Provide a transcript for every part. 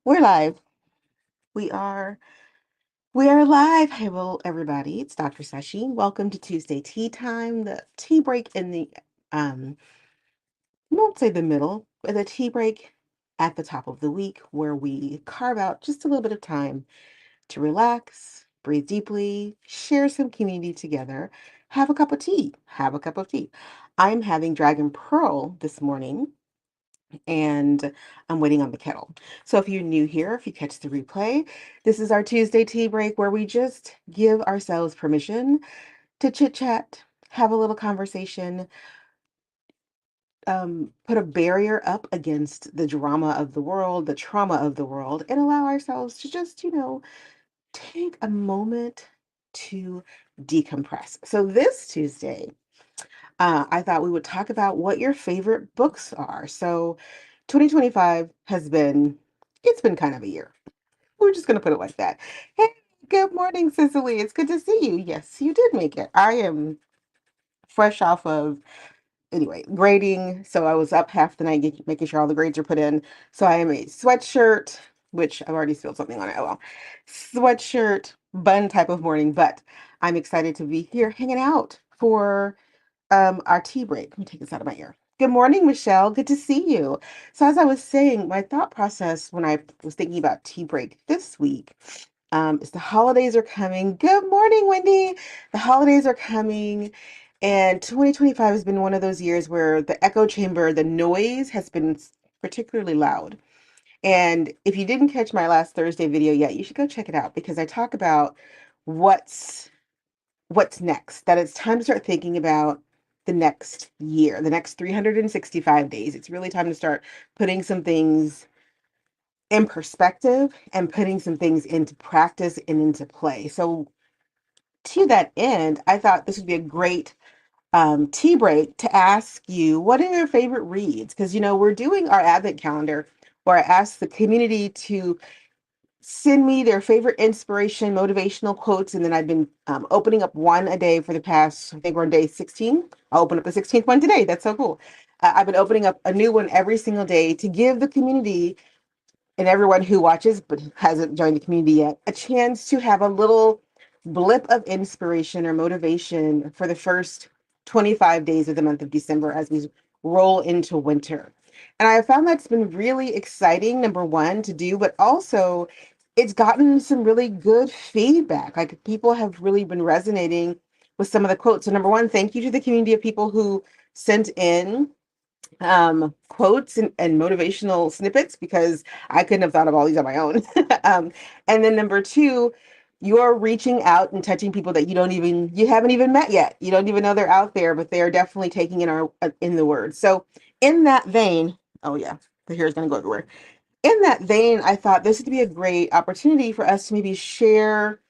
We're live. We are we are live. Hello, everybody. It's Dr. Sashi. Welcome to Tuesday Tea Time, the tea break in the I won't say the middle, but the tea break at the top of the week where we carve out just a little bit of time to relax, breathe deeply, share some community together, have a cup of tea. Have a cup of tea. I'm having Dragon Pearl this morning and I'm waiting on the kettle. So if you're new here, if you catch the replay, this is our Tuesday tea break where we just give ourselves permission to chit chat, have a little conversation, put a barrier up against the drama of the world, the trauma of the world, and allow ourselves to just, take a moment to decompress. So this Tuesday, I thought we would talk about what your favorite books are. So 2025 it's been kind of a year. We're just going to put it like that. Hey, good morning, Cicely. It's good to see you. Yes, you did make it. I am fresh off of, anyway, grading. So I was up half the night making sure all the grades are put in. So I am a sweatshirt, which I've already spilled something on it. Oh well. Sweatshirt, bun type of morning, but I'm excited to be here hanging out for our tea break. Let me take this out of my ear. Good morning, Michelle. Good to see you. So, as I was saying, my thought process when I was thinking about tea break this week is the holidays are coming. Good morning, Wendy. The holidays are coming, and 2025 has been one of those years where the echo chamber, the noise has been particularly loud. And if you didn't catch my last Thursday video yet, you should go check it out because I talk about what's what's next, that it's time to start thinking about the next year, the next 365 days. It's really time to start putting some things in perspective and putting some things into practice and into play. So, to that end, I thought this would be a great tea break to ask you what are your favorite reads? Because, we're doing our Advent calendar where I asked the community to send me their favorite inspiration, motivational quotes, and then I've been opening up one a day for the past, I think we're on day 16. I'll open up the 16th one today. That's so cool. I've been opening up a new one every single day to give the community and everyone who watches but hasn't joined the community yet a chance to have a little blip of inspiration or motivation for the first 25 days of the month of December as we roll into winter. And I found that's been really exciting, number one, to do, but also it's gotten some really good feedback. Like people have really been resonating with some of the quotes. So, number one, thank you to the community of people who sent in quotes and motivational snippets because I couldn't have thought of all these on my own. um, and then number two, you're reaching out and touching people that you haven't even met yet. You don't even know they're out there, but they are definitely taking in the words. So in that vein, oh yeah, the hair is going to go everywhere. In that vein, I thought this would be a great opportunity for us to maybe share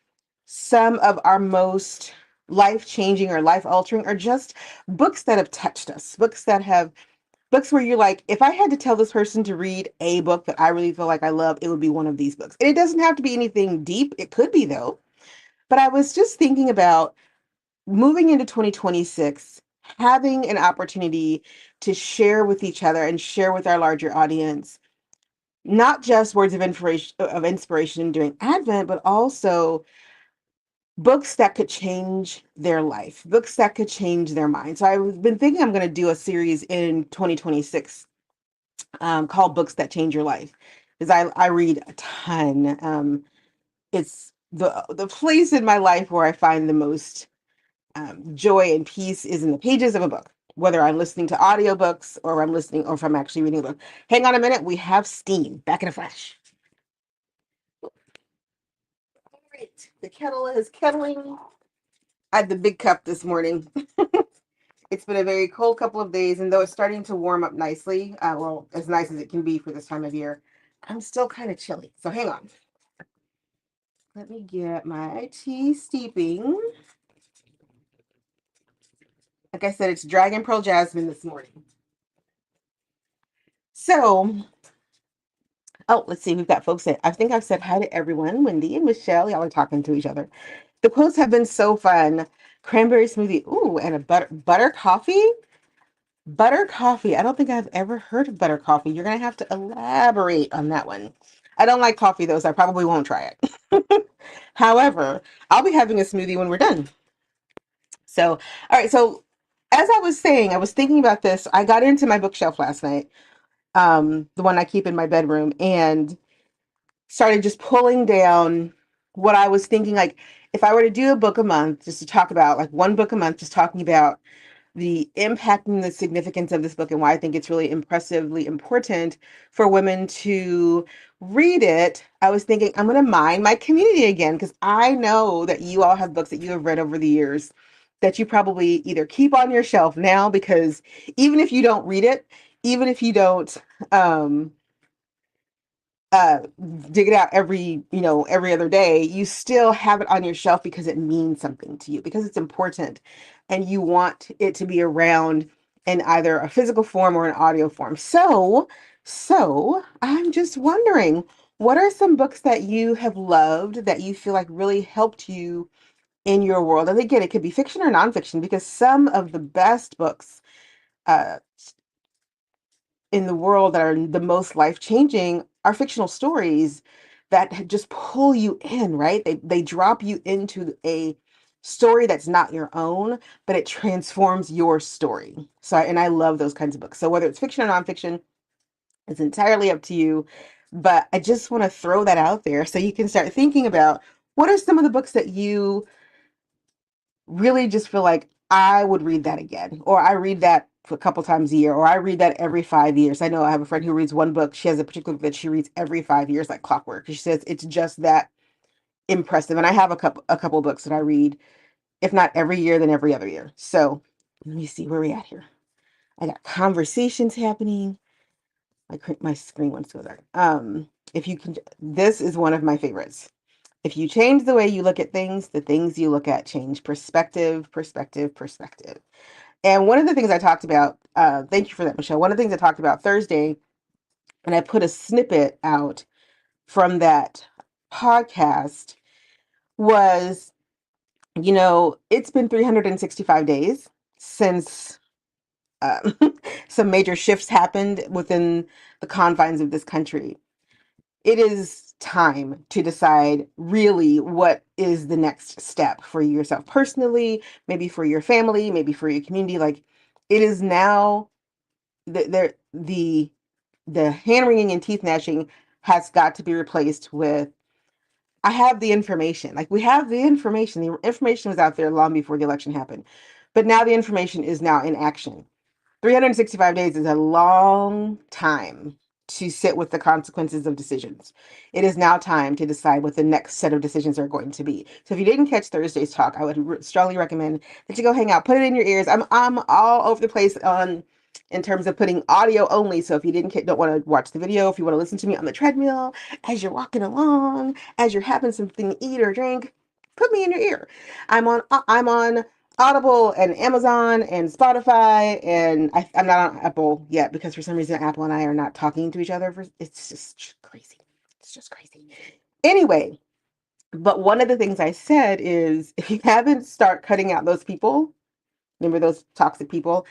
some of our most life changing or life altering or just books that have touched us, books where you're like, if I had to tell this person to read a book that I really feel like I love, it would be one of these books. And it doesn't have to be anything deep. It could be though. But I was just thinking about moving into 2026, having an opportunity to share with each other and share with our larger audience, not just words of inspiration during Advent, but also books that could change their life, books that could change their mind. So I've been thinking I'm going to do a series in 2026 called Books That Change Your Life. Because I read a ton. It's the place in my life where I find the most joy and peace is in the pages of a book, whether I'm listening to audiobooks or if I'm actually reading a book. Hang on a minute, we have steam back in a flash. All right, the kettle is kettling. I had the big cup this morning. It's been a very cold couple of days, and though it's starting to warm up nicely, well, as nice as it can be for this time of year, I'm still kind of chilly. So hang on. Let me get my tea steeping. Like I said, it's Dragon Pearl Jasmine this morning. So, oh, let's see. We've got folks that I think I've said hi to everyone. Wendy and Michelle, y'all are talking to each other. The quotes have been so fun. Cranberry smoothie. Ooh, and a butter coffee. Butter coffee. I don't think I've ever heard of butter coffee. You're going to have to elaborate on that one. I don't like coffee though, so I probably won't try it. However, I'll be having a smoothie when we're done. So, all right. So, as I was saying, I was thinking about this. I got into my bookshelf last night, the one I keep in my bedroom, and started just pulling down what I was thinking. Like, if I were to do a book a month, just to talk about, like one book a month, just talking about the impact and the significance of this book and why I think it's really impressively important for women to read it. I was thinking I'm going to mine my community again because I know that you all have books that you have read over the years that you probably either keep on your shelf now because even if you don't read it, even if you don't um uh dig it out every every other day, you still have it on your shelf because it means something to you, because it's important and you want it to be around in either a physical form or an audio form. So I'm just wondering, what are some books that you have loved that you feel like really helped you in your world? And again, it could be fiction or nonfiction, because some of the best books uh in the world that are the most life-changing are fictional stories that just pull you in, right? They drop you into a story that's not your own, but it transforms your story. And I love those kinds of books. So whether it's fiction or nonfiction, it's entirely up to you. But I just want to throw that out there so you can start thinking about, what are some of the books that you really just feel like I would read that again, or I read that a couple times a year, or I read that every 5 years. I know I have a friend who reads one book. She has a particular book that she reads every 5 years, like clockwork. She says it's just that impressive. And I have a couple books that I read, if not every year, then every other year. So let me see where we at here. I got conversations happening. My screen wants to go there. If you can, this is one of my favorites. If you change the way you look at things, the things you look at change. Perspective, perspective, perspective. And one of the things I talked about, thank you for that, Michelle. One of the things I talked about Thursday, and I put a snippet out from that podcast, was, it's been 365 days since um, some major shifts happened within the confines of this country. It is time to decide really what is the next step for yourself personally, maybe for your family, maybe for your community. Like, it is now, the hand wringing and teeth gnashing has got to be replaced with, I have the information. Like, we have the information. The information was out there long before the election happened. But now the information is now in action. 365 days is a long time to sit with the consequences of decisions. It is now time to decide what the next set of decisions are going to be. So if you didn't catch Thursday's talk, I would strongly recommend that you go hang out, put it in your ears. I'm all over the place on in terms of putting audio only. So if you don't want to watch the video, if you want to listen to me on the treadmill, as you're walking along, as you're having something to eat or drink, put me in your ear. I'm on Audible and Amazon and Spotify, and I'm not on Apple yet because for some reason Apple and I are not talking to each other. It's just crazy. It's just crazy. Anyway, but one of the things I said is, if you haven't start cutting out those people, remember those toxic people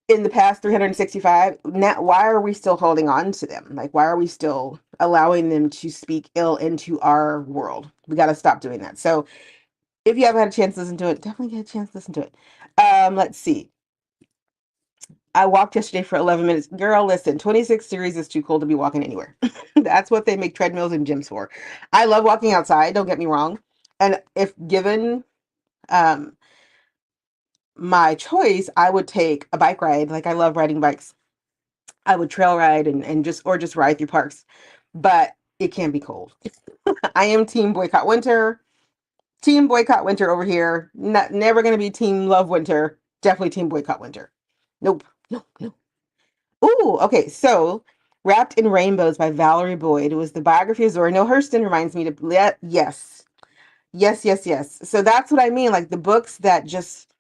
in the past 365, now why are we still holding on to them? Like, why are we still allowing them to speak ill into our world? We got to stop doing that. So if you haven't had a chance to listen to it, definitely get a chance to listen to it. Let's see. I walked yesterday for 11 minutes. Girl, listen, 26 series is too cold to be walking anywhere. That's what they make treadmills and gyms for. I love walking outside, don't get me wrong. And if given um, my choice, I would take a bike ride. Like, I love riding bikes. I would trail ride and just ride through parks. But it can be cold. I am team boycott winter. Team boycott winter over here. Never going to be team love winter. Definitely team boycott winter. Nope. No, no. Ooh, okay. So, Wrapped in Rainbows by Valerie Boyd. It was the biography of Zora Neale Hurston. Reminds me to, yes. Yes, yes, yes. So that's what I mean. Like, the books that just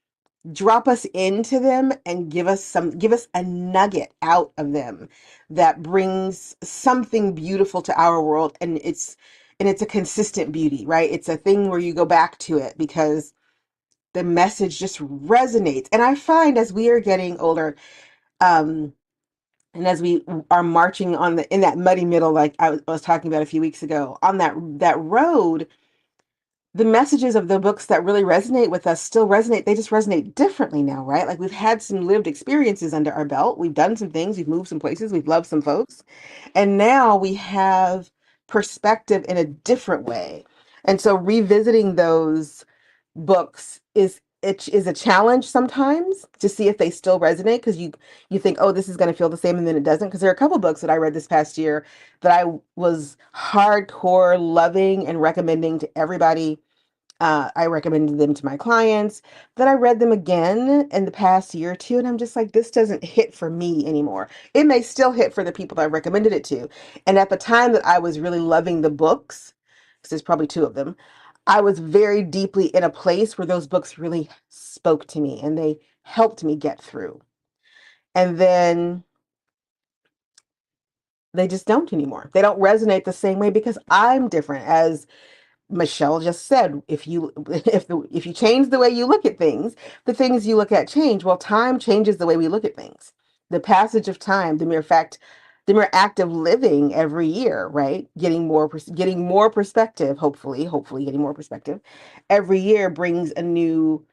drop us into them and give us a nugget out of them that brings something beautiful to our world. And it's a consistent beauty, right? It's a thing where you go back to it because the message just resonates. And I find as we are getting older, um And as we are marching on the in that muddy middle, like I was talking about a few weeks ago, on that road, the messages of the books that really resonate with us still resonate. They just resonate differently now, right? Like we've had some lived experiences under our belt. We've done some things, we've moved some places, we've loved some folks. And now we have perspective in a different way. And so revisiting those books is a challenge sometimes to see if they still resonate, because you think, oh, this is going to feel the same, and then it doesn't. Because there are a couple books that I read this past year that I was hardcore loving and recommending to everybody. I recommended them to my clients. Then I read them again in the past year or two, and I'm just like, this doesn't hit for me anymore. It may still hit for the people that I recommended it to. And at the time that I was really loving the books, because there's probably two of them, I was very deeply in a place where those books really spoke to me and they helped me get through. And then they just don't anymore. They don't resonate the same way because I'm different. As Michelle just said, if you change the way you look at things, the things you look at change. Well, time changes the way we look at things. The passage of time, the mere act of living every year, right? Getting more perspective, hopefully getting more perspective every year brings a new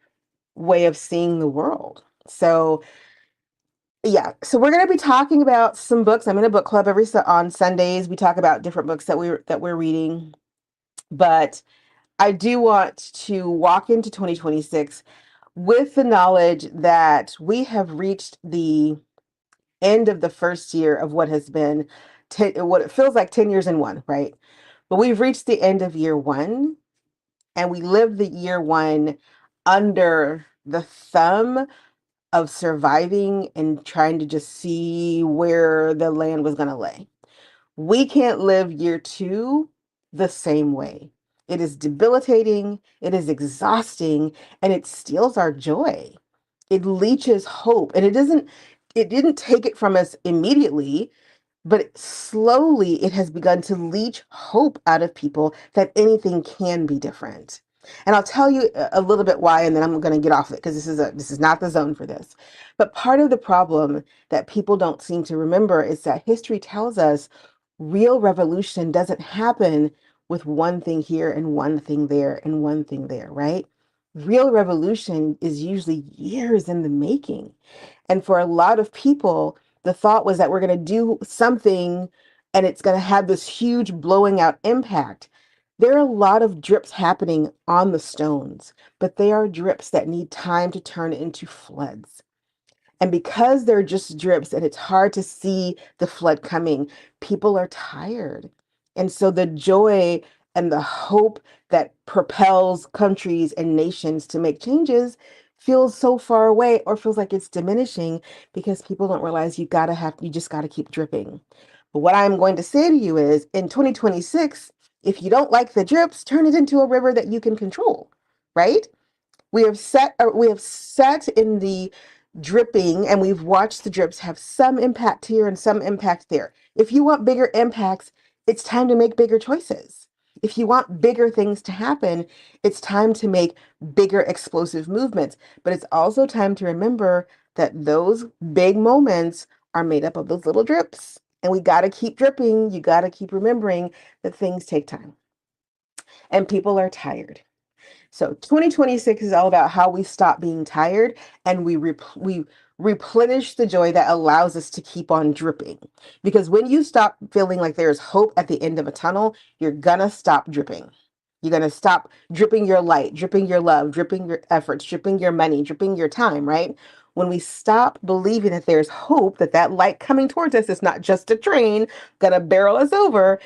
way of seeing the world. So yeah, so we're going to be talking about some books. I'm in a book club on Sundays. We talk about different books that we're reading, but I do want to walk into 2026 with the knowledge that we have reached the end of the first year of what has been what it feels like 10 years in one, right? But we've reached the end of year one, and we lived the year one under the thumb of surviving and trying to just see where the land was going to lay. We can't live year two the same way. It is debilitating, it is exhausting, and it steals our joy. It leeches hope, and it didn't take it from us immediately, but slowly it has begun to leach hope out of people that anything can be different. And I'll tell you a little bit why, and then I'm going to get off it because this is not the zone for this. But part of the problem that people don't seem to remember is that history tells us real revolution doesn't happen with one thing here and one thing there and one thing there, right? Real revolution is usually years in the making. And for a lot of people, the thought was that we're going to do something and it's going to have this huge blowing out impact. There are a lot of drips happening on the stones, but they are drips that need time to turn into floods. And because they're just drips and it's hard to see the flood coming, people are tired. And so the joy and the hope that propels countries and nations to make changes feels so far away, or feels like it's diminishing, because people don't realize you just got to keep dripping. But what I'm going to say to you is, in 2026, if you don't like the drips, turn it into a river that you can control, right? We have sat in the dripping, and we've watched the drips have some impact here and some impact there. If you want bigger impacts, it's time to make bigger choices. If you want bigger things to happen, it's time to make bigger explosive movements. But it's also time to remember that those big moments are made up of those little drips. And we got to keep dripping. You got to keep remembering that things take time and people are tired. So 2026 is all about how we stop being tired, and we replenish the joy that allows us to keep on dripping. Because when you stop feeling like there's hope at the end of a tunnel, you're gonna stop dripping. You're gonna stop dripping your light, dripping your love, dripping your efforts, dripping your money, dripping your time, right? When we stop believing that there's hope, that that light coming towards us is not just a train gonna barrel us over,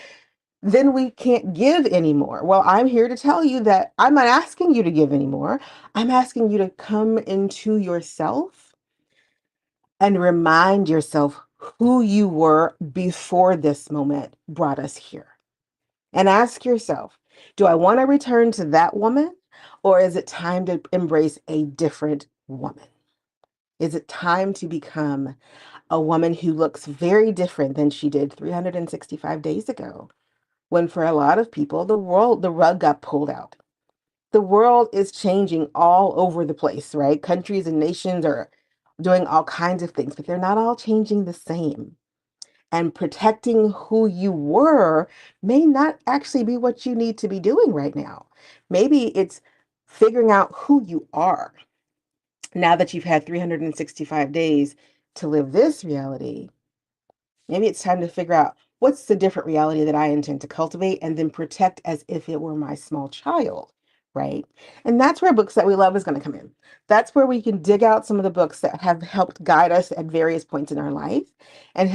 then we can't give anymore. Well, I'm here to tell you that I'm not asking you to give anymore. I'm asking you to come into yourself and remind yourself who you were before this moment brought us here. And ask yourself, do I want to return to that woman, or is it time to embrace a different woman? Is it time to become a woman who looks very different than she did 365 days ago? When for a lot of people, the rug got pulled out. The world is changing all over the place, right? Countries and nations are doing all kinds of things, but they're not all changing the same. And protecting who you were may not actually be what you need to be doing right now. Maybe it's figuring out who you are now that you've had 365 days to live this reality. Maybe it's time to figure out what's the different reality that I intend to cultivate and then protect as if it were my small child, right? And that's where books that we love is going to come in. That's where we can dig out some of the books that have helped guide us at various points in our life and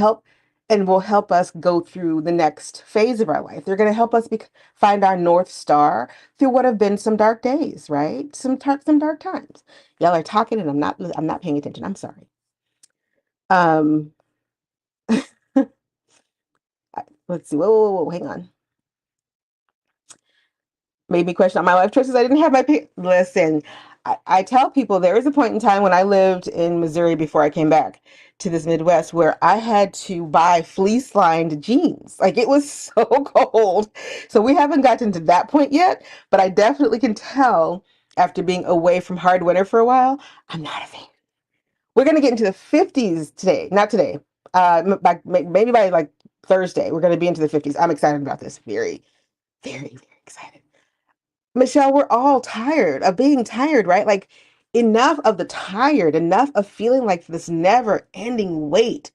will help us go through the next phase of our life. They're going to help us find our North Star through what have been some dark days, right? Some dark times. Y'all are talking and I'm not paying attention. I'm sorry. Um let's see. Whoa, hang on. Made me question my life choices. I didn't have listen. I tell people there was a point in time when I lived in Missouri before I came back to this Midwest where I had to buy fleece lined jeans. Like it was so cold. So we haven't gotten to that point yet, but I definitely can tell after being away from hard winter for a while, I'm not a fan. We're gonna get into the 50s today, not today. Maybe by like Thursday, we're gonna be into the 50s. I'm excited about this. Very, very, very excited. Michelle, we're all tired of being tired, right? Like enough of the tired, enough of feeling like this never ending weight.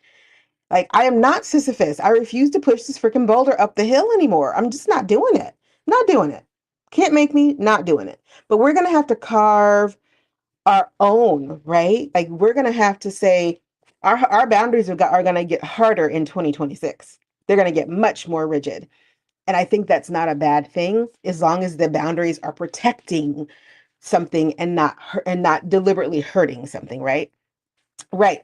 Like I am not Sisyphus. I refuse to push this freaking boulder up the hill anymore. I'm just not doing it. Not doing it. Can't make me not doing it. But we're going to have to carve our own, right? Like we're going to have to say our boundaries are going to get harder in 2026. They're going to get much more rigid. And I think that's not a bad thing as long as the boundaries are protecting something and not deliberately hurting something, right? Right.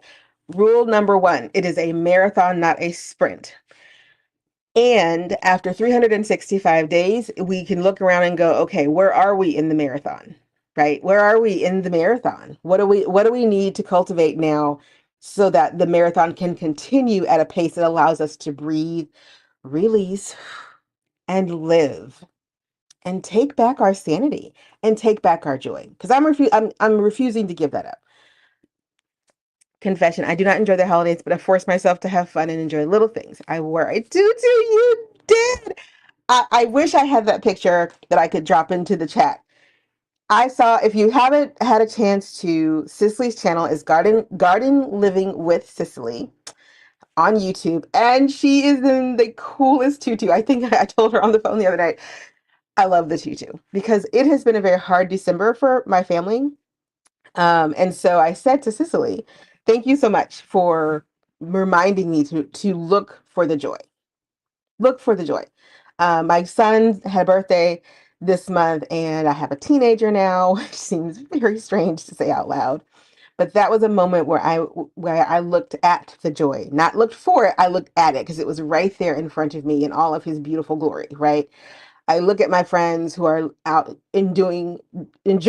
Rule number 1, it is a marathon, not a sprint. And after 365 days, we can look around and go, okay, where are we in the marathon? Right? Where are we in the marathon? What do we need to cultivate now so that the marathon can continue at a pace that allows us to breathe, release, and live? And take back our sanity and take back our joy because I'm refusing to give that up. Confession, I do not enjoy the holidays, but I force myself to have fun and enjoy little things. I wore a tutu. You did. I wish I had that picture that I could drop into the chat. I saw, if you haven't had a chance to, Cicely's channel is Garden Living with Cicely on YouTube, and she is in the coolest tutu. I think I told her on the phone the other night. I love the tutu because it has been a very hard December for my family. And so I said to Cicely, thank you so much for reminding me to look for the joy. Look for the joy. My son had a birthday this month, and I have a teenager now, which seems very strange to say out loud. But that was a moment where I looked at the joy, not looked for it. I looked at it because it was right there in front of me in all of his beautiful glory, right? I look at my friends who are out enjoying and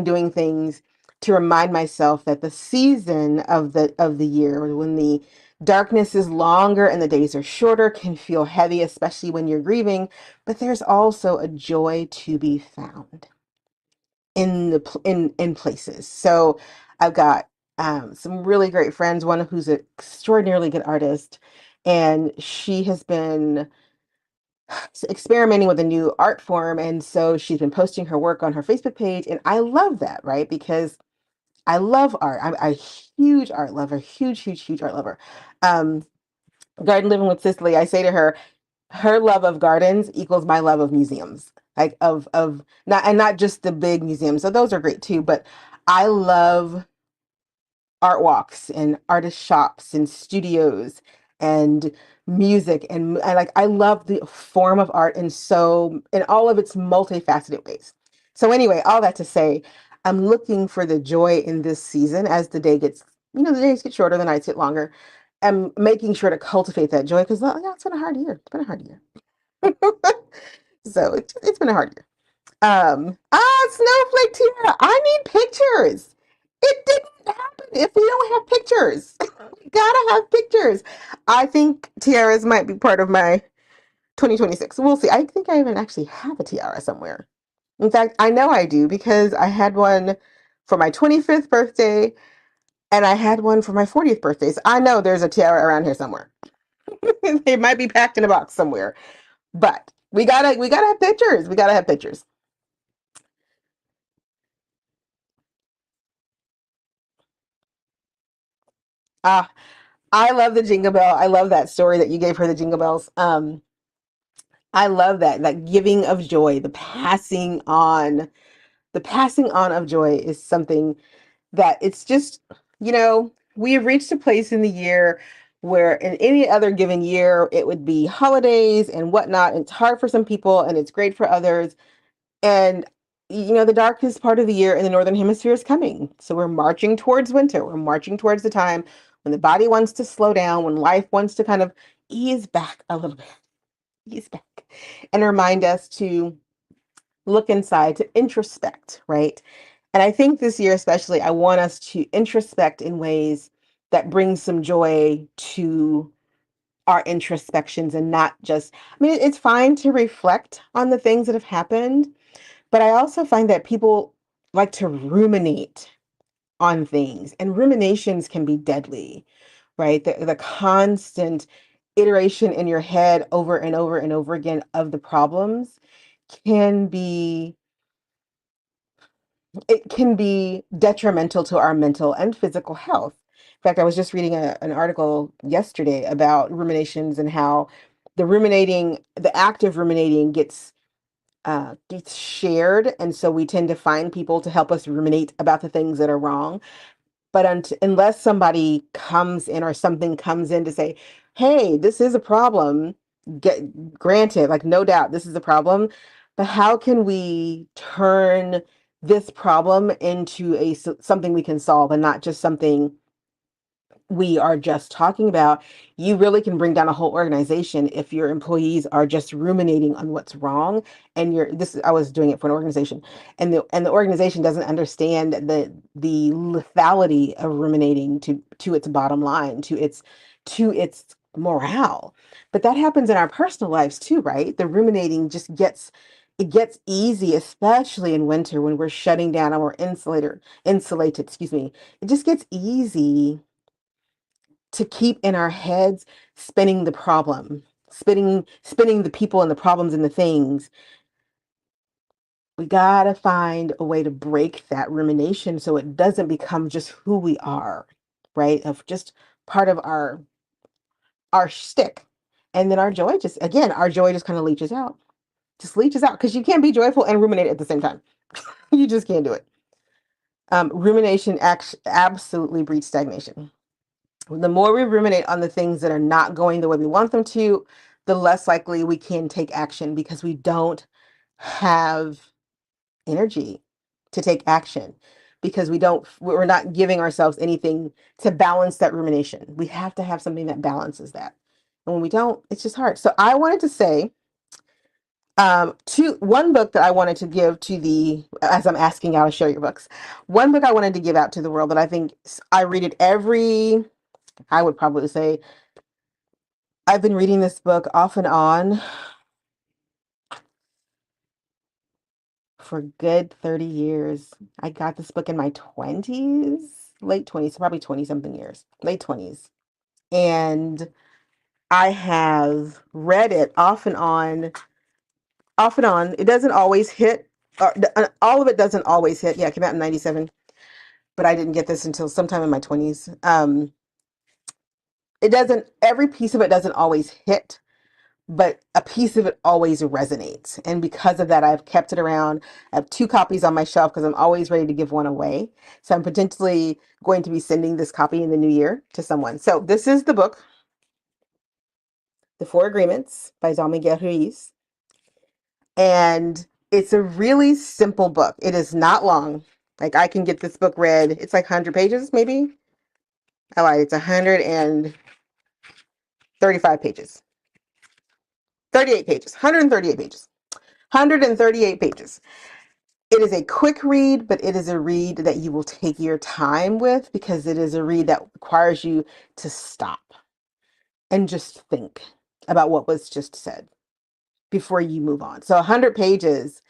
doing things to remind myself that the season of the year, when the darkness is longer and the days are shorter, can feel heavy, especially when you're grieving. But there's also a joy to be found in places. So I've got some really great friends. One who's an extraordinarily good artist, and she has been experimenting with a new art form. And so she's been posting her work on her Facebook page. And I love that, right? Because I love art. I'm a huge art lover, huge, huge, huge art lover. Um, Garden Living with Cicely, I say to her, her love of gardens equals my love of museums. Like not just the big museums. So those are great too, but I love art walks and artist shops and studios and music and like I love the form of art in all of its multifaceted ways. So anyway, all that to say, I'm looking for the joy in this season as the days get shorter, the nights get longer. I'm making sure to cultivate that joy because yeah, it's been a hard year. It's been a hard year. So it's been a hard year. Snowflake Tiara, I need pictures. It didn't happen if we don't have pictures. We gotta have pictures. I think tiaras might be part of my 2026. We'll see. I think I even actually have a tiara somewhere. In fact, I know I do because I had one for my 25th birthday and I had one for my 40th birthday. So I know there's a tiara around here somewhere. They might be packed in a box somewhere. But we gotta have pictures. We gotta have pictures. Ah, I love the jingle bell. I love that story that you gave her, the jingle bells. I love that giving of joy, the passing on of joy is something that it's just, we have reached a place in the year where in any other given year it would be holidays and whatnot. It's hard for some people and it's great for others. And the darkest part of the year in the northern hemisphere is coming. So we're marching towards winter. We're marching towards the time when the body wants to slow down, when life wants to kind of ease back a little bit, ease back, and remind us to look inside, to introspect, right? And I think this year, especially, I want us to introspect in ways that bring some joy to our introspections and not just, I mean, it's fine to reflect on the things that have happened, but I also find that people like to ruminate on things, and ruminations can be deadly, right? The constant iteration in your head over and over and over again of the problems can be it can be detrimental to our mental and physical health. In fact, I was just reading an article yesterday about ruminations and how the act of ruminating gets shared, and so we tend to find people to help us ruminate about the things that are wrong. But unless somebody comes in or something comes in to say, hey, this is a problem, get granted, like no doubt this is a problem, but how can we turn this problem into something we can solve and not just something we are just talking about? You really can bring down a whole organization if your employees are just ruminating on what's wrong. And I was doing it for an organization, and the organization doesn't understand the lethality of ruminating to its bottom line, to its morale. But that happens in our personal lives too, right? The ruminating it gets easy, especially in winter when we're shutting down and we're insulated, excuse me. It just gets easy to keep in our heads spinning the problem, spinning the people and the problems and the things. We gotta find a way to break that rumination so it doesn't become just who we are, right? Of just part of our shtick. And then our joy just kind of leaches out. Just leaches out because you can't be joyful and ruminate at the same time. You just can't do it. Rumination absolutely breeds stagnation. The more we ruminate on the things that are not going the way we want them to, the less likely we can take action because we don't have energy to take action, because we're not giving ourselves anything to balance that rumination. We have to have something that balances that. And when we don't, it's just hard. So I wanted to say, one book that I wanted to give to as I'm asking y'all to share your books, one book I wanted to give out to the world that I think I read it I would probably say I've been reading this book off and on for good 30 years. I got this book in my 20s, late 20s, probably 20 something years, late 20s. And I have read it off and on, off and on. It doesn't always hit, all of it doesn't always hit. Yeah, it came out in 97, but I didn't get this until sometime in my 20s. Every piece of it doesn't always hit, but a piece of it always resonates. And because of that, I've kept it around. I have two copies on my shelf because I'm always ready to give one away. So I'm potentially going to be sending this copy in the new year to someone. So this is the book, The Four Agreements by Don Miguel Ruiz. And it's a really simple book. It is not long. Like I can get this book read. It's like 100 pages, maybe. I lied. It's 135 pages. 38 pages. 138 pages. 138 pages. It is a quick read, but it is a read that you will take your time with because it is a read that requires you to stop and just think about what was just said before you move on. So 100 pages,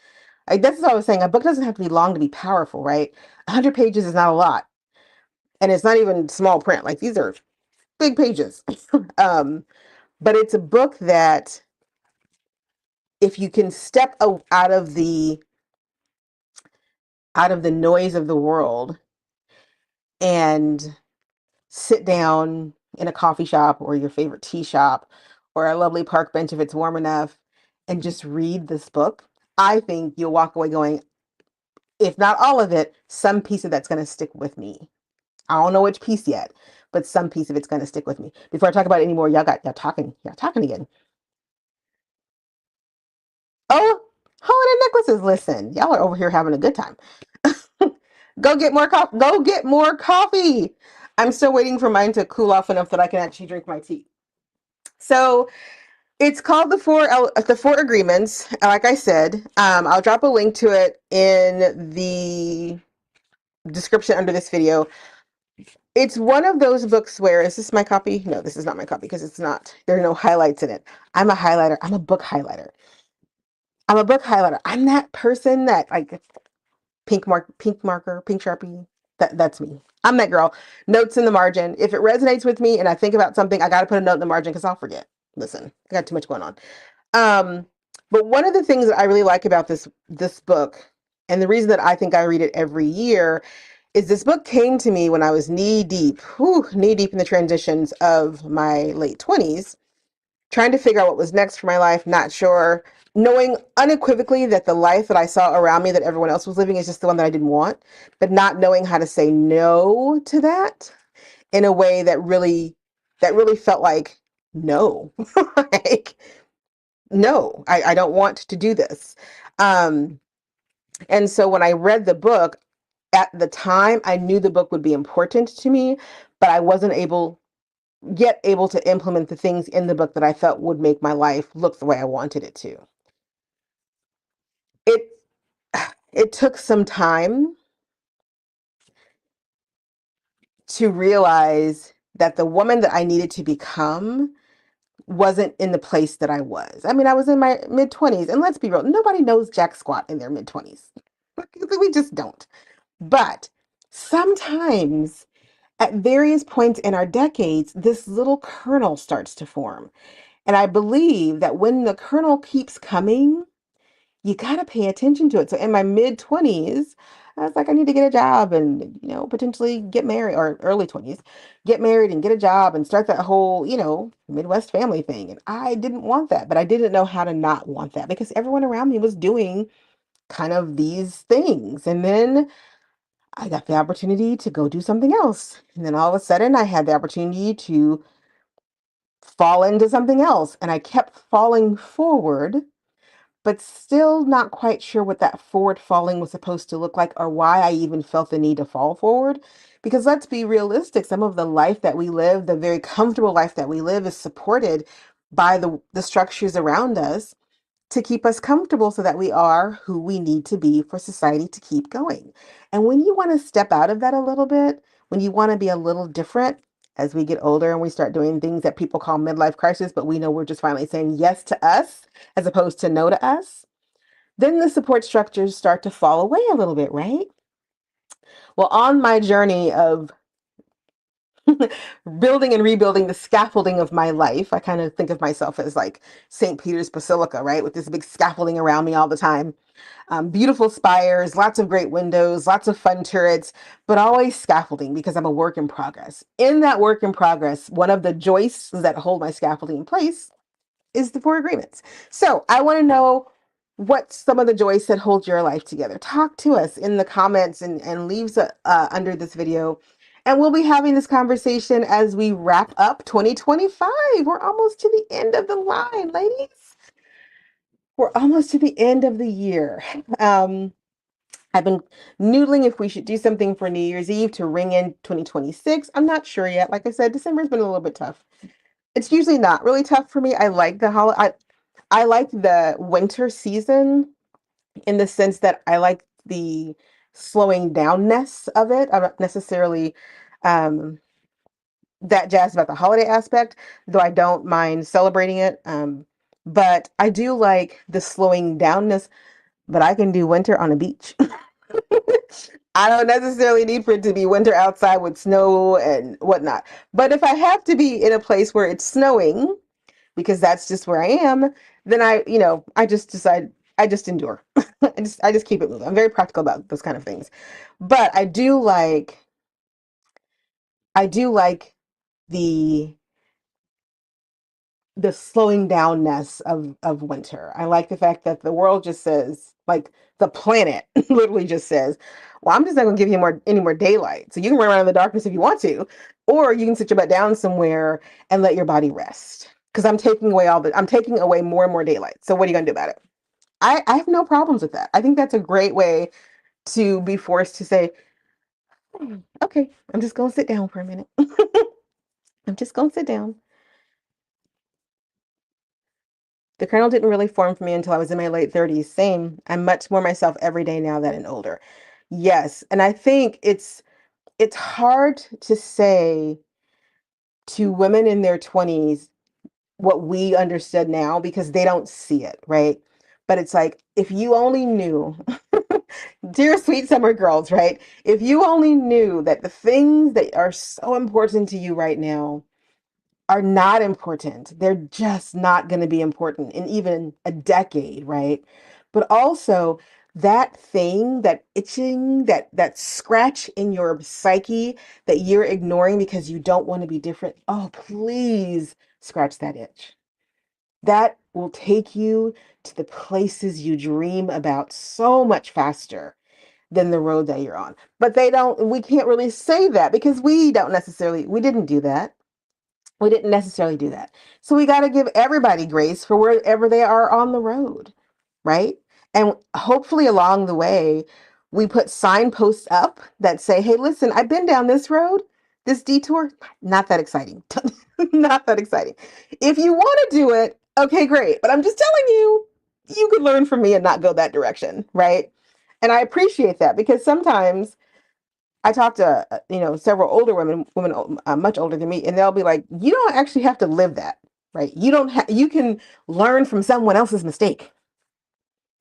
that's what I was saying. A book doesn't have to be long to be powerful, right? 100 pages is not a lot. And it's not even small print. Like these are big pages. um, but it's a book that if you can step out of the noise of the world and sit down in a coffee shop or your favorite tea shop or a lovely park bench if it's warm enough and just read this book, I think you'll walk away going, if not all of it, some piece of that's going to stick with me. I don't know which piece yet, but some piece of it's going to stick with me. Before I talk about it anymore, y'all talking again. Oh, holiday necklaces. Listen, y'all are over here having a good time. Go get more coffee. Go get more coffee. I'm still waiting for mine to cool off enough that I can actually drink my tea. So it's called the Four Agreements. Like I said, I'll drop a link to it in the description under this video. It's one of those books where, is this my copy? No, this is not my copy because it's not. There are no highlights in it. I'm a highlighter. I'm a book highlighter. I'm a book highlighter. I'm that person that like pink marker, pink Sharpie. That's me. I'm that girl. Notes in the margin. If it resonates with me and I think about something, I got to put a note in the margin because I'll forget. Listen, I got too much going on. Um, but one of the things that I really like about this book, and the reason that I think I read it every year, is this book came to me when I was knee deep in the transitions of my late 20s, trying to figure out what was next for my life, not sure, knowing unequivocally that the life that I saw around me that everyone else was living is just the one that I didn't want, but not knowing how to say no to that in a way that really felt like no. Like, no, I don't want to do this. Um, and so when I read the book, at the time, I knew the book would be important to me, but I wasn't able to implement the things in the book that I felt would make my life look the way I wanted it to. It it took some time to realize that the woman that I needed to become wasn't in the place that I was. I mean, I was in my mid 20s, and let's be real, nobody knows jack squat in their mid 20s. We just don't. But sometimes at various points in our decades, this little kernel starts to form. And I believe that when the kernel keeps coming, you got to pay attention to it. So in my mid 20s, I was like, I need to get a job and, potentially get married, or early 20s, get married and get a job and start that whole, Midwest family thing. And I didn't want that, but I didn't know how to not want that because everyone around me was doing kind of these things. And then I got the opportunity to go do something else. And then all of a sudden, I had the opportunity to fall into something else. And I kept falling forward, but still not quite sure what that forward falling was supposed to look like or why I even felt the need to fall forward. Because let's be realistic, some of the life that we live, the very comfortable life that we live, is supported by the structures around us to keep us comfortable so that we are who we need to be for society to keep going. And when you want to step out of that a little bit, when you want to be a little different as we get older and we start doing things that people call midlife crisis, but we know we're just finally saying yes to us as opposed to no to us, then the support structures start to fall away a little bit, right? Well, on my journey of building and rebuilding the scaffolding of my life, I kind of think of myself as like St. Peter's Basilica, right? With this big scaffolding around me all the time. Beautiful spires, lots of great windows, lots of fun turrets, but always scaffolding because I'm a work in progress. In that work in progress, one of the joists that hold my scaffolding in place is the Four Agreements. So I want to know what's some of the joys that hold your life together. Talk to us in the comments and leaves under this video. And we'll be having this conversation as we wrap up 2025. We're almost to the end of the line, ladies. We're almost to the end of the year. I've been noodling if we should do something for New Year's Eve to ring in 2026. I'm not sure yet. Like I said, December's been a little bit tough. It's usually not really tough for me. I like the holiday. I like the winter season in the sense that I like the slowing downness of it. I'm not necessarily um, that jazzed about the holiday aspect, though I don't mind celebrating it. But I do like the slowing downness, but I can do winter on a beach. I don't necessarily need for it to be winter outside with snow and whatnot. But if I have to be in a place where it's snowing, because that's just where I am, then I just decide, I just endure. I just keep it moving. I'm very practical about those kind of things. But I do like the the slowing downness of winter. I like the fact that the world just says, like the planet literally just says, "Well, I'm just not going to give you any more daylight. So you can run around in the darkness if you want to, or you can sit your butt down somewhere and let your body rest. Because I'm taking away more and more daylight. So what are you going to do about it?" I have no problems with that. I think that's a great way to be forced to say, "Okay, I'm just going to sit down for a minute. I'm just going to sit down." The kernel didn't really form for me until I was in my late 30s. Same. I'm much more myself every day now that I'm older. Yes, and I think it's hard to say to women in their 20s what we understood now because they don't see it, right? But it's like if you only knew, dear sweet summer girls, right? If you only knew that the things that are so important to you right now are not important. They're just not going to be important in even a decade, right? But also that thing, that itching, that scratch in your psyche that you're ignoring because you don't want to be different. Oh, please scratch that itch. That will take you to the places you dream about so much faster than the road that you're on. But we can't really say that because we didn't do that. We didn't necessarily do that. So we got to give everybody grace for wherever they are on the road, right? And hopefully along the way, we put signposts up that say, "Hey, listen, I've been down this road, this detour, not that exciting." Not that exciting. If you want to do it, okay, great. But I'm just telling you, you could learn from me and not go that direction, right? And I appreciate that because sometimes I talk to several older women much older than me, and they'll be like, "You don't actually have to live that, right? You don't have. You can learn from someone else's mistake.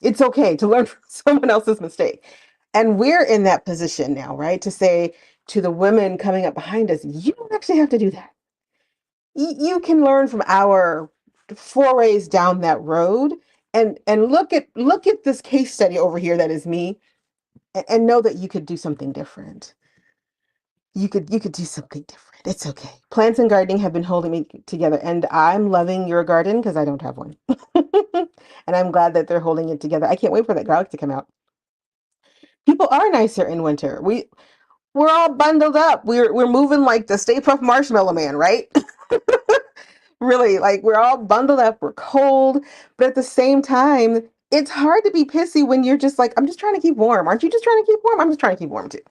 It's okay to learn from someone else's mistake." And we're in that position now, right? To say to the women coming up behind us, "You don't actually have to do that. You can learn from our forays down that road, and look at this case study over here that is me, and know that you could do something different." You could do something different. It's okay. Plants and gardening have been holding me together, and I'm loving your garden because I don't have one. And I'm glad that they're holding it together. I can't wait for that garlic to come out. People are nicer in winter. We're all bundled up. We're moving like the Stay Puft Marshmallow Man, right? Really, like we're all bundled up. We're cold, but at the same time, it's hard to be pissy when you're just like, "I'm just trying to keep warm. Aren't you just trying to keep warm? I'm just trying to keep warm too."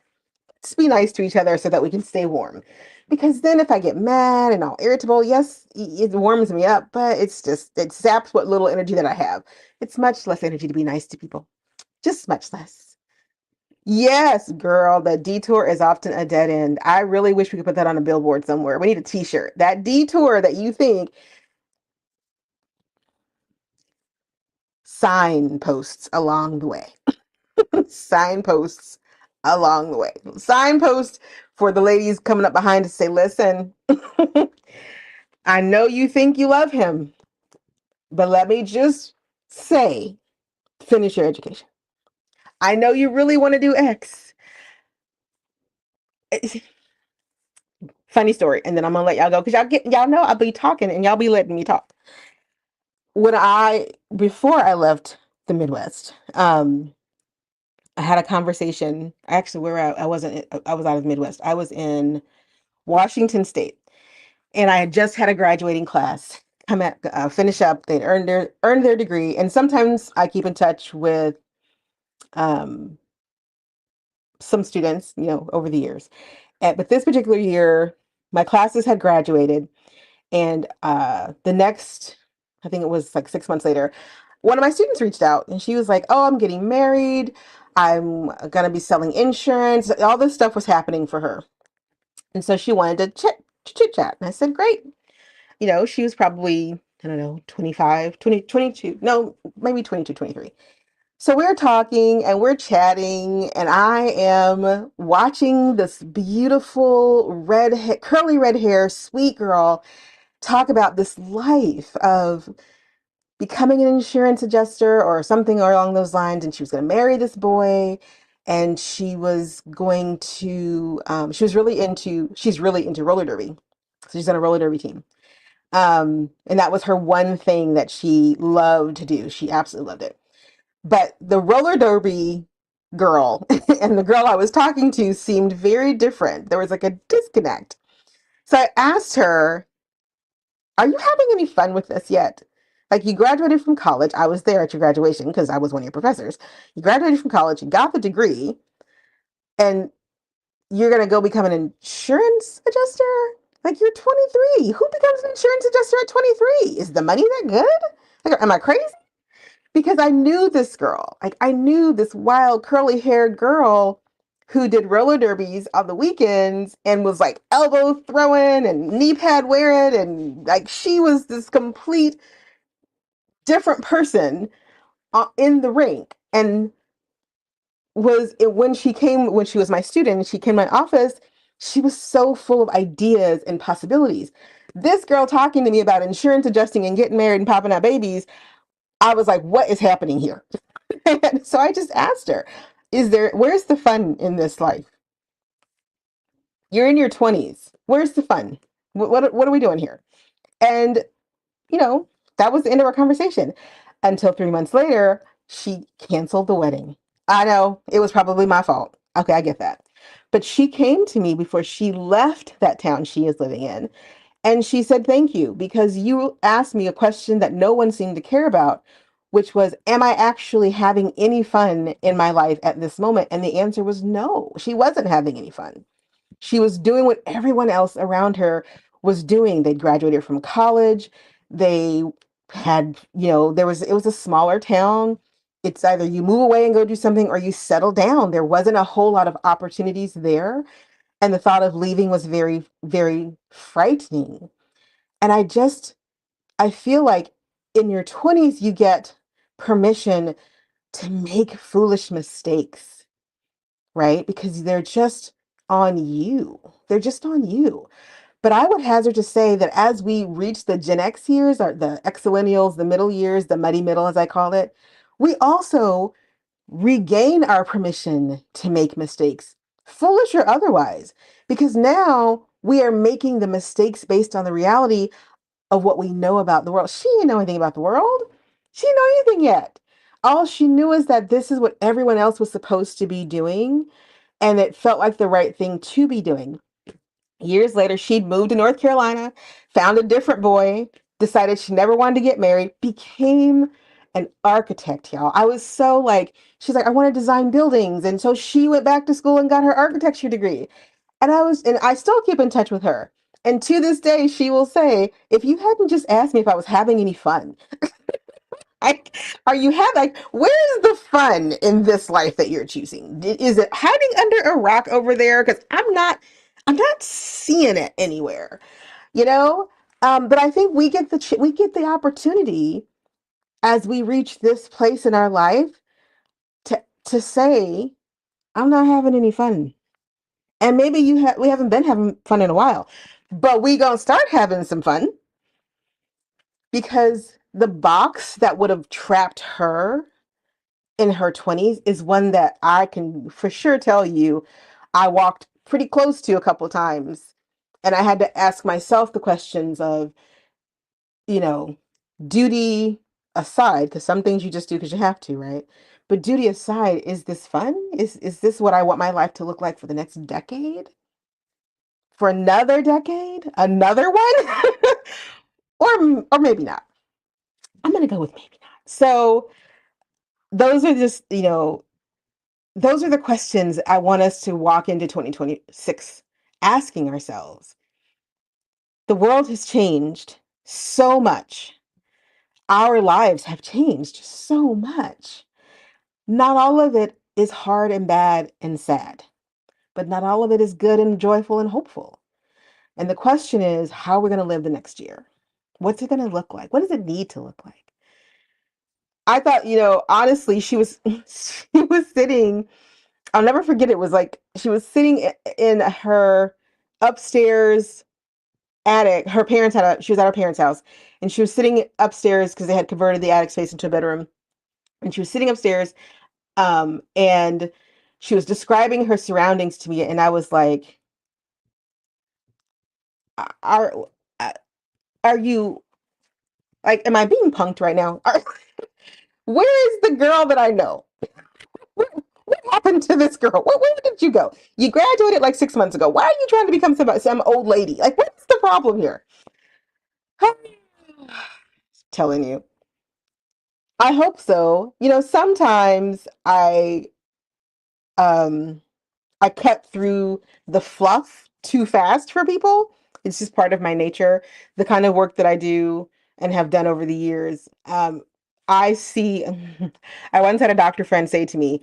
Let's be nice to each other so that we can stay warm. Because then if I get mad and all irritable, yes, it warms me up, but it saps what little energy that I have. It's much less energy to be nice to people. Just much less. Yes, girl, the detour is often a dead end. I really wish we could put that on a billboard somewhere. We need a t-shirt. That detour that you think, signposts along the way. Signposts along the way. Signposts for the ladies coming up behind to say, "Listen, I know you think you love him, but let me just say, finish your education. I know you really want to do X." Funny story, and then I'm gonna let y'all go because y'all know I'll be talking and y'all be letting me talk. When I Before I left the Midwest, I had a conversation. Actually, where I wasn't. I was out of the Midwest. I was in Washington State, and I had just had a graduating class finish up. They'd earned their degree, and sometimes I keep in touch with um, some students, over the years. But this particular year, my classes had graduated, and the next, I think it was like 6 months later, one of my students reached out, and she was like, "Oh, I'm getting married. I'm gonna be selling insurance." All this stuff was happening for her, and so she wanted to chit chat. And I said, "Great." She was probably, I don't know, 25, 20, 22, no, maybe 22, 23. So we're talking and we're chatting, and I am watching this beautiful curly red hair, sweet girl talk about this life of becoming an insurance adjuster or something along those lines. And she was going to marry this boy. And she was going to, she's really into roller derby. So she's on a roller derby team. And that was her one thing that she loved to do. She absolutely loved it. But the roller derby girl and the girl I was talking to seemed very different. There was like a disconnect. So I asked her, are you having any fun with this yet? Like, you graduated from college. I was there at your graduation because I was one of your professors. You graduated from college, you got the degree, and you're going to go become an insurance adjuster? Like, you're 23. Who becomes an insurance adjuster at 23? Is the money that good? Like, am I crazy? Because I knew this girl. Like, I knew this wild curly haired girl who did roller derbies on the weekends and was like elbow throwing and knee pad wearing, and like she was this complete different person in the rink. And when she was my student and she came to my office, she was so full of ideas and possibilities. This girl talking to me about insurance adjusting and getting married and popping out babies, I was like, what is happening here? And so I just asked her, where's the fun in this life? You're in your 20s. Where's the fun? What are we doing here? And, you know, that was the end of our conversation until 3 months later, she canceled the wedding. I know it was probably my fault. Okay, I get that. But she came to me before she left that town she is living in. And she said, thank you, because you asked me a question that no one seemed to care about, which was, am I actually having any fun in my life at this moment? And the answer was no, she wasn't having any fun. She was doing what everyone else around her was doing. They'd graduated from college. They had, it was a smaller town. It's either you move away and go do something or you settle down. There wasn't a whole lot of opportunities there. And the thought of leaving was very, very frightening. And I feel like in your 20s, you get permission to make foolish mistakes, right? Because they're just on you. They're just on you. But I would hazard to say that as we reach the Gen X years, or the exillennials, the middle years, the muddy middle, as I call it, we also regain our permission to make mistakes, foolish or otherwise, because now we are making the mistakes based on the reality of what we know about the world. She didn't know anything about the world. She didn't know anything yet. All she knew is that this is what everyone else was supposed to be doing, and it felt like the right thing to be doing. Years later, she'd moved to North Carolina, found a different boy, decided she never wanted to get married, became an architect, y'all. I was so like, she's like, I want to design buildings. And so she went back to school and got her architecture degree. And I still keep in touch with her. And to this day, she will say, if you hadn't just asked me if I was having any fun, like, where's the fun in this life that you're choosing? Is it hiding under a rock over there? Because I'm not seeing it anywhere, you know? But I think we get the opportunity as we reach this place in our life to say, I'm not having any fun. And maybe we haven't been having fun in a while, but we gonna start having some fun because the box that would have trapped her in her 20s is one that I can for sure tell you I walked pretty close to a couple times. And I had to ask myself the questions of, you know, duty aside, because some things you just do because you have to, right? But duty aside, is this fun? Is this what I want my life to look like for the next decade? For another decade? Another one? Or maybe not. I'm gonna go with maybe not. So those are just, those are the questions I want us to walk into 2026 asking ourselves. The world has changed so much. Our lives have changed so much. Not all of it is hard and bad and sad, but not all of it is good and joyful and hopeful. And the question is, how are we going to live the next year? What's it going to look like? What does it need to look like? I thought, honestly, she was sitting, I'll never forget, it was like she was sitting in her upstairs attic. She was at her parents' house, and she was sitting upstairs because they had converted the attic space into a bedroom. And she was sitting upstairs, and she was describing her surroundings to me, and I was like, "Are are you like? Am I being punked right now? Where is the girl that I know? What happened to this girl? Where did you go? You graduated like 6 months ago. Why are you trying to become some old lady? Like, what's the problem here?" Telling you. I hope so. Sometimes um I cut through the fluff too fast for people. It's just part of my nature, the kind of work that I do and have done over the years. I see I once had a doctor friend say to me,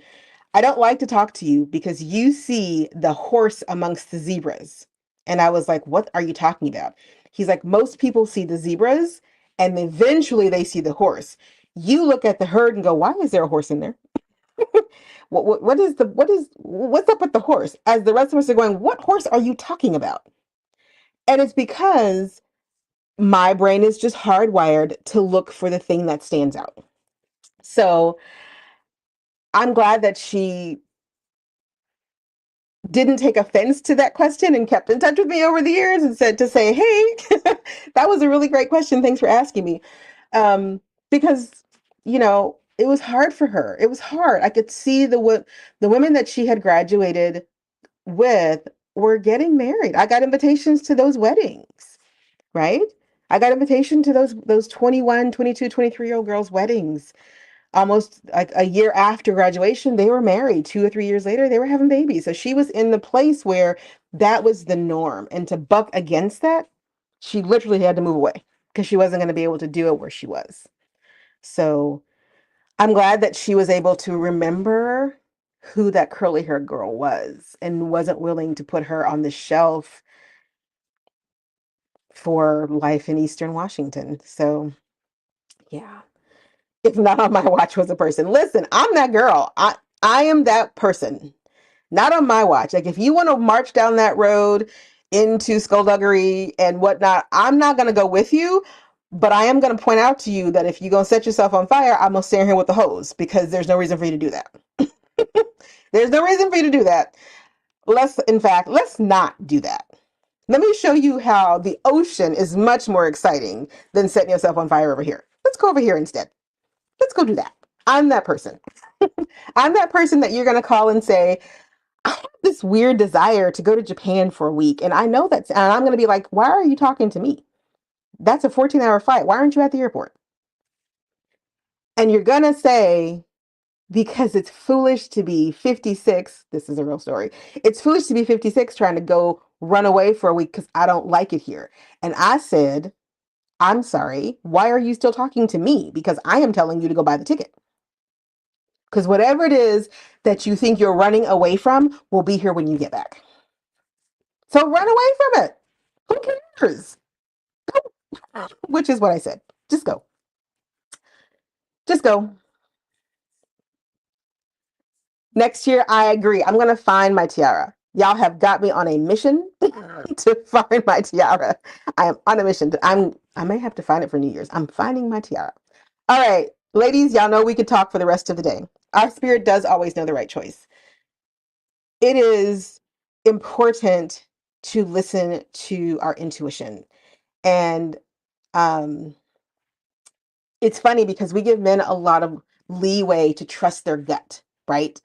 "I don't like to talk to you because you see the horse amongst the zebras." And I was like, "What are you talking about?" He's like, "Most people see the zebras and eventually they see the horse. You look at the herd and go, 'Why is there a horse in there?'" What's up with the horse? As the rest of us are going, "What horse are you talking about?" And it's because my brain is just hardwired to look for the thing that stands out. So I'm glad that she didn't take offense to that question and kept in touch with me over the years and said to say, "Hey, that was a really great question. Thanks for asking me." Because it was hard for her. It was hard. I could see the women that she had graduated with were getting married. I got invitations to those weddings, right? I got invitation to those 21, 22, 23-year-old girls' weddings. Almost like a year after graduation, they were married. 2 or 3 years later, they were having babies. So she was in the place where that was the norm. And to buck against that, she literally had to move away because she wasn't going to be able to do it where she was. So I'm glad that she was able to remember who that curly haired girl was and wasn't willing to put her on the shelf for life in Eastern Washington. So, yeah. If not on my watch was a person. Listen, I'm that girl. I am that person. Not on my watch. Like if you want to march down that road into skullduggery and whatnot, I'm not going to go with you. But I am going to point out to you that if you're going to set yourself on fire, I'm going to stand here with the hose because there's no reason for you to do that. There's no reason for you to do that. In fact, let's not do that. Let me show you how the ocean is much more exciting than setting yourself on fire over here. Let's go over here instead. Let's go do that. I'm that person. I'm that person that you're going to call and say, "I have this weird desire to go to Japan for a week." And I know and I'm going to be like, "Why are you talking to me? That's a 14-hour flight. Why aren't you at the airport?" And you're going to say, "Because it's foolish to be 56." This is a real story. "It's foolish to be 56 trying to go run away for a week because I don't like it here." And I said, "I'm sorry. Why are you still talking to me? Because I am telling you to go buy the ticket. Because whatever it is that you think you're running away from will be here when you get back. So run away from it. Who cares?" Which is what I said. Just go. Just go. Next year, I agree. I'm going to find my tiara. Y'all have got me on a mission to find my tiara. I am on a mission. I may have to find it for New Year's. I'm finding my tiara. All right, ladies, y'all know we could talk for the rest of the day. Our spirit does always know the right choice. It is important to listen to our intuition. And um, it's funny because we give men a lot of leeway to trust their gut, right?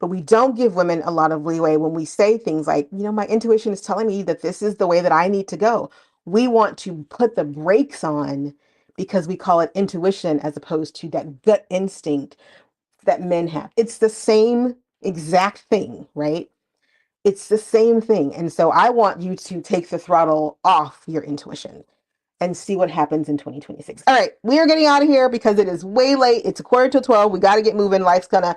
But we don't give women a lot of leeway when we say things like, "My intuition is telling me that this is the way that I need to go." We want to put the brakes on because we call it intuition as opposed to that gut instinct that men have. It's the same exact thing, right? It's the same thing. And so I want you to take the throttle off your intuition and see what happens in 2026. All right, we are getting out of here because it is way late. It's a quarter to 12. We got to get moving. Life's gonna.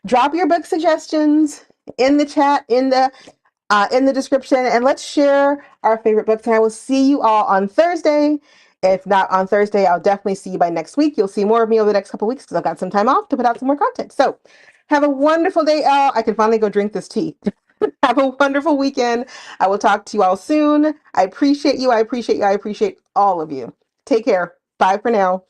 Drop your book suggestions in the chat, in the description, and let's share our favorite books. And I will see you all on Thursday. If not on Thursday, I'll definitely see you by next week. You'll see more of me over the next couple of weeks because I've got some time off to put out some more content. So have a wonderful day, Elle. I can finally go drink this tea. Have a wonderful weekend. I will talk to you all soon. I appreciate you. I appreciate you. I appreciate all of you. Take care. Bye for now.